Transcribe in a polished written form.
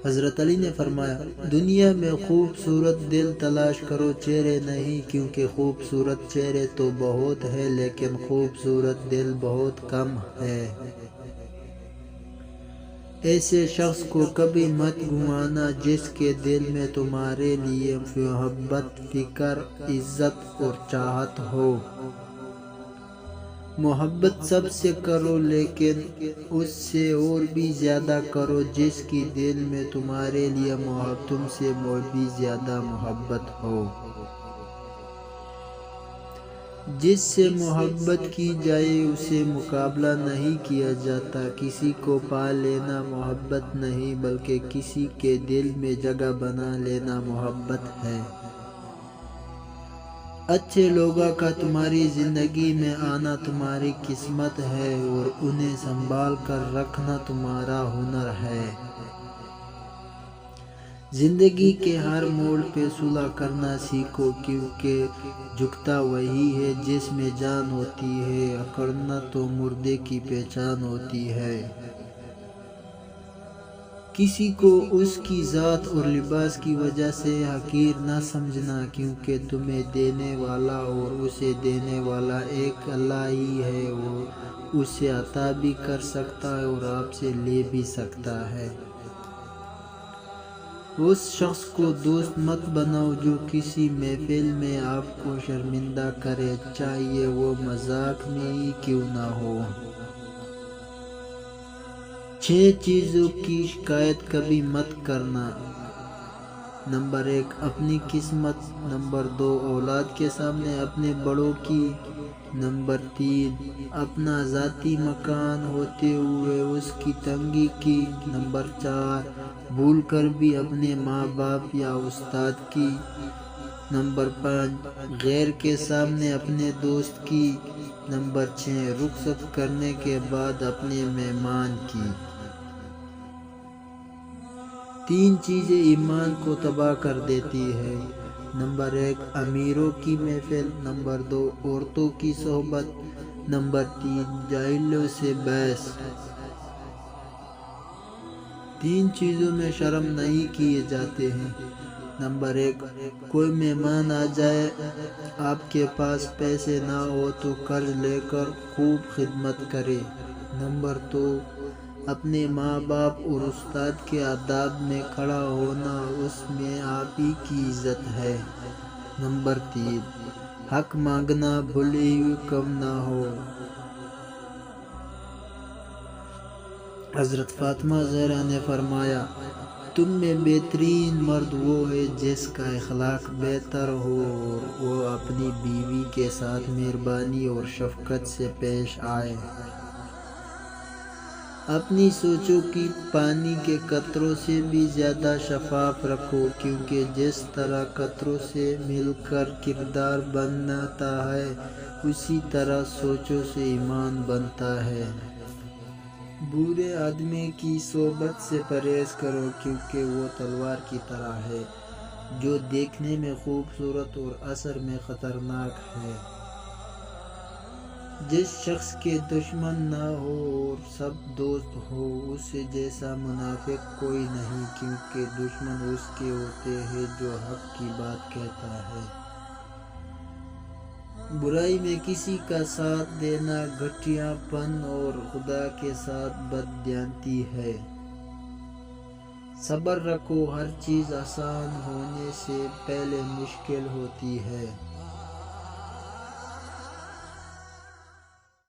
حضرت علی نے فرمایا، دنیا میں خوبصورت دل تلاش کرو، چہرے نہیں، کیونکہ خوبصورت چہرے تو بہت ہے لیکن خوبصورت دل بہت کم ہے۔ ایسے شخص کو کبھی مت گنوانا جس کے دل میں تمہارے لیے محبت، فکر، عزت اور چاہت ہو۔ محبت سب سے کرو لیکن اس سے اور بھی زیادہ کرو جس کی دل میں تمہارے لیے تم سے بھی زیادہ محبت ہو۔ جس سے محبت کی جائے اسے مقابلہ نہیں کیا جاتا۔ کسی کو پا لینا محبت نہیں بلکہ کسی کے دل میں جگہ بنا لینا محبت ہے۔ اچھے لوگوں کا تمہاری زندگی میں آنا تمہاری قسمت ہے اور انہیں سنبھال کر رکھنا تمہارا ہنر ہے۔ زندگی کے ہر موڑ پہ صلح کرنا سیکھو، کیونکہ جھکتا وہی ہے جس میں جان ہوتی ہے، اکڑنا تو مردے کی پہچان ہوتی ہے۔ کسی کو اس کی ذات اور لباس کی وجہ سے حقیر نہ سمجھنا، کیونکہ تمہیں دینے والا اور اسے دینے والا ایک اللہ ہی ہے۔ وہ اسے عطا بھی کر سکتا ہے اور آپ سے لے بھی سکتا ہے۔ اس شخص کو دوست مت بناؤ جو کسی محفل میں آپ کو شرمندہ کرے، چاہیے وہ مذاق میں ہی کیوں نہ ہو۔ 6 چیزوں کی شکایت کبھی مت کرنا۔ نمبر 1، اپنی قسمت۔ نمبر 2، اولاد کے سامنے اپنے بڑوں کی۔ نمبر 3، اپنا ذاتی مکان ہوتے ہوئے اس کی تنگی کی۔ نمبر 4، بھول کر بھی اپنے ماں باپ یا استاد کی۔ نمبر 5، غیر کے سامنے اپنے دوست کی۔ نمبر 6، رخصت کرنے کے بعد اپنے مہمان کی۔ 3 چیزیں ایمان کو تباہ کر دیتی ہے۔ نمبر 1، امیروں کی محفل۔ نمبر 2، عورتوں کی صحبت۔ نمبر 3، جاہلوں سے بحث۔ 3 چیزوں میں شرم نہیں کیے جاتے ہیں۔ نمبر 1، کوئی مہمان آ جائے، آپ کے پاس پیسے نہ ہو تو قرض لے کر خوب خدمت کرے۔ نمبر 2، اپنے ماں باپ اور استاد کے آداب میں کھڑا ہونا، اس میں آپ ہی کی عزت ہے۔ نمبر 3، حق مانگنا، بھلے ہی کم نہ ہو۔ حضرت فاطمہ زہرا نے فرمایا، تم میں بہترین مرد وہ ہے جس کا اخلاق بہتر ہو اور وہ اپنی بیوی کے ساتھ مہربانی اور شفقت سے پیش آئے۔ اپنی سوچوں کی پانی کے قطروں سے بھی زیادہ شفاف رکھو، کیونکہ جس طرح قطروں سے مل کر کردار بنتا ہے اسی طرح سوچوں سے ایمان بنتا ہے۔ برے آدمی کی صحبت سے پرہیز کرو، کیونکہ وہ تلوار کی طرح ہے جو دیکھنے میں خوبصورت اور اثر میں خطرناک ہے۔ جس شخص کے دشمن نہ ہو اور سب دوست ہو، اس جیسا منافق کوئی نہیں، کیونکہ دشمن اس کے ہوتے ہیں جو حق کی بات کہتا ہے۔ برائی میں کسی کا ساتھ دینا گھٹیا پن اور خدا کے ساتھ بددیانتی ہے۔ صبر رکھو، ہر چیز آسان ہونے سے پہلے مشکل ہوتی ہے۔